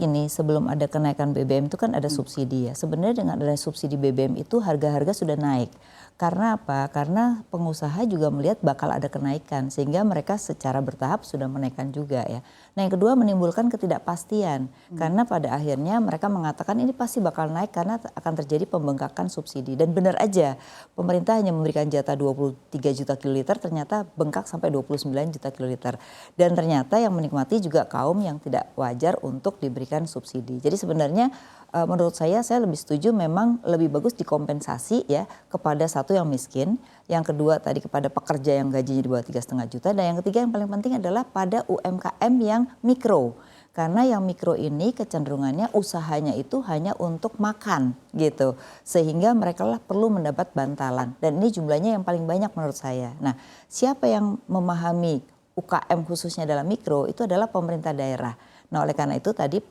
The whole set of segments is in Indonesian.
Ini sebelum ada kenaikan BBM itu kan ada subsidi ya. Sebenarnya dengan adanya subsidi BBM itu harga-harga sudah naik. Karena apa? Karena pengusaha juga melihat bakal ada kenaikan sehingga mereka secara bertahap sudah menaikkan juga ya. Nah yang kedua menimbulkan ketidakpastian karena pada akhirnya mereka mengatakan ini pasti bakal naik karena akan terjadi pembengkakan subsidi. Dan benar aja pemerintah hanya memberikan jatah 23 juta kiloliter ternyata bengkak sampai 29 juta kiloliter. Dan ternyata yang menikmati juga kaum yang tidak wajar untuk diberikan subsidi. Jadi sebenarnya menurut saya lebih setuju memang lebih bagus dikompensasi ya kepada satu yang miskin, yang kedua tadi kepada pekerja yang gajinya di bawah 3,5 juta, dan yang ketiga yang paling penting adalah pada UMKM yang mikro. Karena yang mikro ini kecenderungannya usahanya itu hanya untuk makan gitu. Sehingga mereka lah perlu mendapat bantalan dan ini jumlahnya yang paling banyak menurut saya. Nah, siapa yang memahami UKM khususnya dalam mikro itu adalah pemerintah daerah. Nah oleh karena itu tadi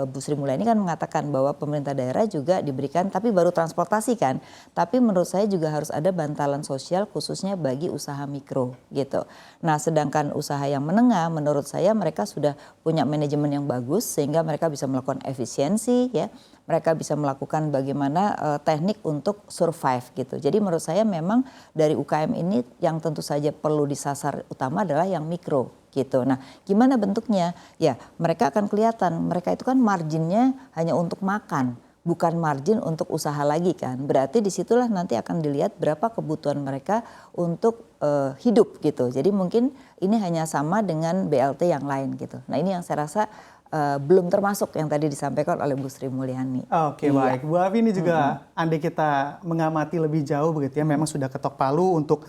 Bu Sri Mulyani kan mengatakan bahwa pemerintah daerah juga diberikan tapi baru transportasi kan. Tapi menurut saya juga harus ada bantalan sosial khususnya bagi usaha mikro gitu. Nah sedangkan usaha yang menengah menurut saya mereka sudah punya manajemen yang bagus sehingga mereka bisa melakukan efisiensi ya. Mereka bisa melakukan bagaimana teknik untuk survive gitu. Jadi menurut saya memang dari UKM ini yang tentu saja perlu disasar utama adalah yang mikro gitu. Nah gimana bentuknya? Ya mereka akan kelihatan mereka itu kan marginnya hanya untuk makan. Bukan margin untuk usaha lagi kan. Berarti disitulah nanti akan dilihat berapa kebutuhan mereka untuk hidup gitu. Jadi mungkin ini hanya sama dengan BLT yang lain gitu. Nah ini yang saya rasa belum termasuk yang tadi disampaikan oleh Bu Sri Mulyani. Oke, baik. Bu Afi ini juga andai kita mengamati lebih jauh begitu ya, memang sudah ketok palu untuk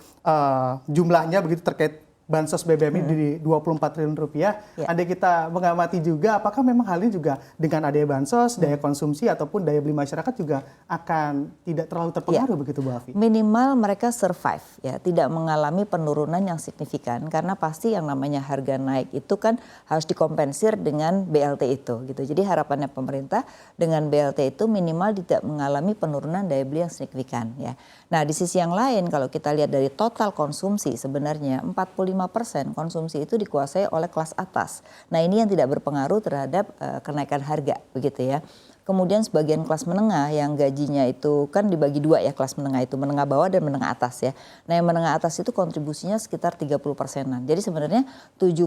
jumlahnya begitu terkait bansos BBM ini di 24 triliun rupiah. Ya. Andai kita mengamati juga apakah memang hal ini juga dengan adanya bansos, daya konsumsi ataupun daya beli masyarakat juga akan tidak terlalu terpengaruh begitu Bu Afi? Minimal mereka survive ya, tidak mengalami penurunan yang signifikan karena pasti yang namanya harga naik itu kan harus dikompensir dengan BLT itu gitu. Jadi harapannya pemerintah dengan BLT itu minimal tidak mengalami penurunan daya beli yang signifikan ya. Nah di sisi yang lain kalau kita lihat dari total konsumsi sebenarnya 45% konsumsi itu dikuasai oleh kelas atas. Nah ini yang tidak berpengaruh terhadap kenaikan harga begitu ya. Kemudian sebagian kelas menengah yang gajinya itu kan dibagi dua ya, kelas menengah itu menengah bawah dan menengah atas ya. Nah yang menengah atas itu kontribusinya sekitar 30%-an. Jadi sebenarnya 70%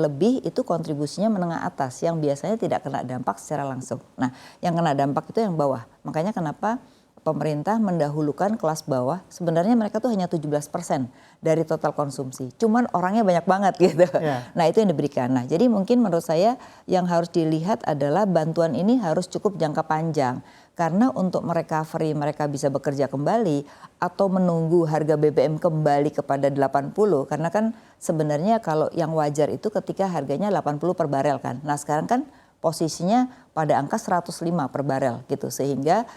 lebih itu kontribusinya menengah atas yang biasanya tidak kena dampak secara langsung. Nah yang kena dampak itu yang bawah. Makanya kenapa pemerintah mendahulukan kelas bawah, sebenarnya mereka tuh hanya 17% dari total konsumsi. Cuman orangnya banyak banget gitu. Yeah. Nah itu yang diberikan. Nah jadi mungkin menurut saya yang harus dilihat adalah bantuan ini harus cukup jangka panjang. Karena untuk recovery mereka bisa bekerja kembali atau menunggu harga BBM kembali kepada 80. Karena kan sebenarnya kalau yang wajar itu ketika harganya 80 per barel kan. Nah sekarang kan posisinya pada angka 105 per barel gitu. Sehingga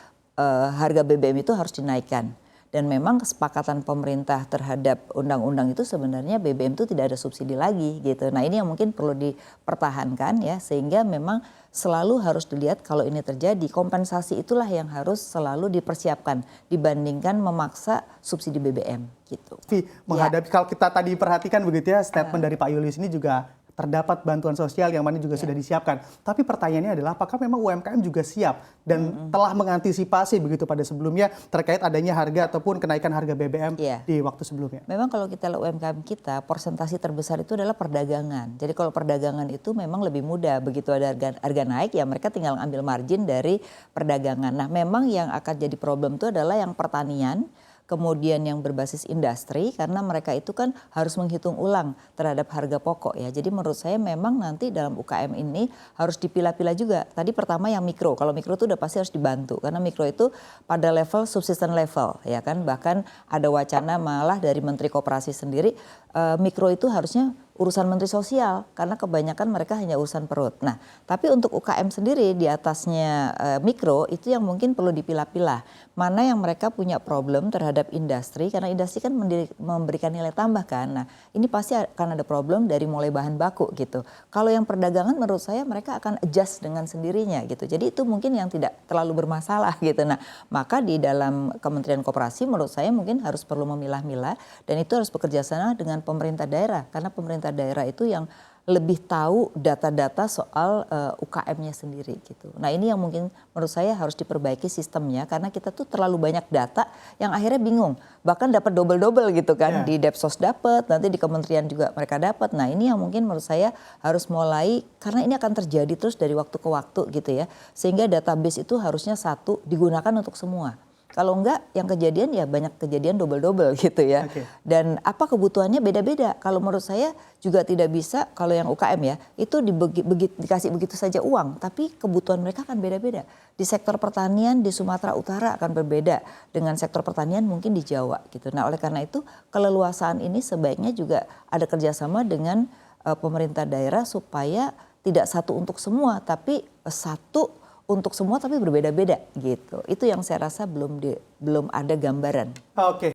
harga BBM itu harus dinaikkan dan memang kesepakatan pemerintah terhadap undang-undang itu sebenarnya BBM itu tidak ada subsidi lagi gitu. Nah ini yang mungkin perlu dipertahankan ya sehingga memang selalu harus dilihat kalau ini terjadi kompensasi itulah yang harus selalu dipersiapkan dibandingkan memaksa subsidi BBM gitu. Menghadapi kalau kita tadi perhatikan begitu ya statement dari Pak Julius ini juga terdapat bantuan sosial yang mana juga sudah disiapkan. Tapi pertanyaannya adalah apakah memang UMKM juga siap dan telah mengantisipasi begitu pada sebelumnya terkait adanya harga ataupun kenaikan harga BBM di waktu sebelumnya? Memang kalau kita lihat UMKM kita, persentase terbesar itu adalah perdagangan. Jadi kalau perdagangan itu memang lebih mudah. Begitu ada harga naik ya mereka tinggal ambil margin dari perdagangan. Nah memang yang akan jadi problem itu adalah yang pertanian, kemudian yang berbasis industri karena mereka itu kan harus menghitung ulang terhadap harga pokok ya. Jadi menurut saya memang nanti dalam UKM ini harus dipilah-pilah juga. Tadi pertama yang mikro, kalau mikro itu udah pasti harus dibantu karena mikro itu pada level subsisten level ya kan. Bahkan ada wacana malah dari Menteri Koperasi sendiri mikro itu harusnya urusan Menteri Sosial karena kebanyakan mereka hanya urusan perut. Nah, tapi untuk UKM sendiri di atasnya mikro itu yang mungkin perlu dipilah-pilah. Mana yang mereka punya problem terhadap industri karena industri kan memberikan nilai tambah kan. Nah, ini pasti akan ada problem dari mulai bahan baku gitu. Kalau yang perdagangan menurut saya mereka akan adjust dengan sendirinya gitu. Jadi itu mungkin yang tidak terlalu bermasalah gitu. Nah, maka di dalam Kementerian Koperasi menurut saya mungkin harus perlu memilah-milah dan itu harus bekerja sama dengan pemerintah daerah karena pemerintah daerah itu yang lebih tahu data-data soal UKM-nya sendiri gitu. Nah ini yang mungkin menurut saya harus diperbaiki sistemnya karena kita tuh terlalu banyak data yang akhirnya bingung. Bahkan dapat double-double gitu kan, di Depsos dapat, nanti di kementerian juga mereka dapat. Nah ini yang mungkin menurut saya harus mulai, karena ini akan terjadi terus dari waktu ke waktu gitu ya. Sehingga database itu harusnya satu digunakan untuk semua. Kalau enggak, yang kejadian ya banyak kejadian double-double gitu ya. Dan apa kebutuhannya beda-beda. Kalau menurut saya juga tidak bisa, kalau yang UKM ya, itu dikasih begitu saja uang. Tapi kebutuhan mereka akan beda-beda. Di sektor pertanian di Sumatera Utara akan berbeda dengan sektor pertanian mungkin di Jawa gitu. Nah oleh karena itu keleluasaan ini sebaiknya juga ada kerjasama dengan pemerintah daerah supaya tidak satu untuk semua, tapi satu untuk semua tapi berbeda-beda gitu. Itu yang saya rasa belum ada gambaran. Oke.